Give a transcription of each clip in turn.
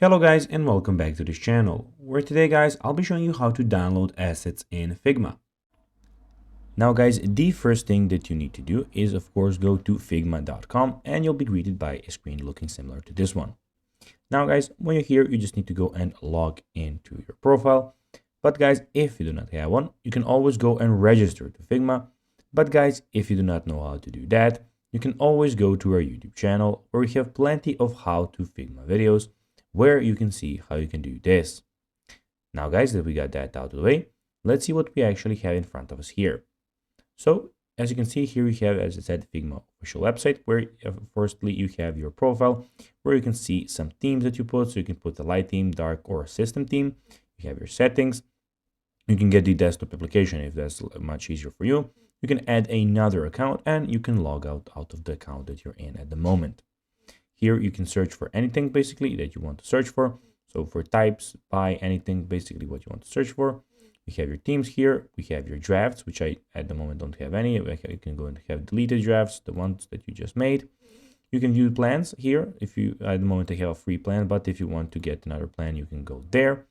Hello guys and welcome back to this channel, where today guys I'll be showing you how to download assets in Figma. Now guys, the first thing that you need to do is of course go to figma.com and you'll be greeted by a screen looking similar to this one. Now guys, when you're here you just need to go and log into your profile. But guys, if you do not have one, you can always go and register to Figma. But guys, if you do not know how to do that, you can always go to our YouTube channel where we have plenty of how to Figma videos where you can see how you can do this. Now guys, that we got that out of the way, let's see what we actually have in front of us here. So as you can see here, we have, as I said, Figma official website where firstly you have your profile where you can see some themes that you put. So you can put a light theme, dark, or a system theme. You have your settings. You can get the desktop application if that's much easier for you. You can add another account and you can log out of the account that you're in at the moment. Here you can search for anything basically that you want to search for. So for types, by anything, basically what you want to search for. We have your themes here. We have your drafts, which I at the moment don't have any. You can go and have deleted drafts, the ones that you just made. You can view plans here. If you at the moment I have a free plan, but if you want to get another plan, you can go there.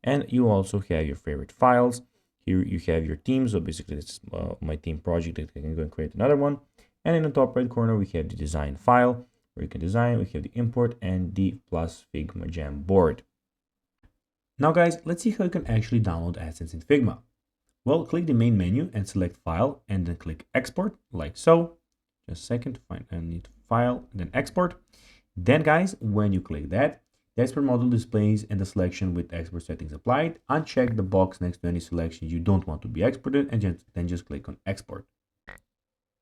And you also have your favorite files. Here you have your themes. So basically this is my theme project that I can go and create another one. And in the top right corner, we have the design file where you can design. We have the import and the plus Figma Jam board. Now guys, let's see how you can actually download assets in Figma. Well, click the main menu and select file and then click export like so. Just a second to find, I need file and then export. Then guys, when you click that, the export module displays and the selection with export settings applied. Uncheck the box next to any selection you don't want to be exported and then just click on export.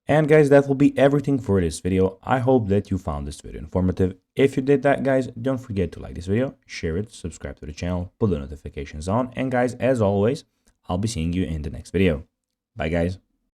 And guys, that will be everything for this video. I hope that you found this video informative. If you did that guys, don't forget to like this video, share it, subscribe to the channel, put the notifications on, and guys, as always, I'll be seeing you in the next video. Bye guys.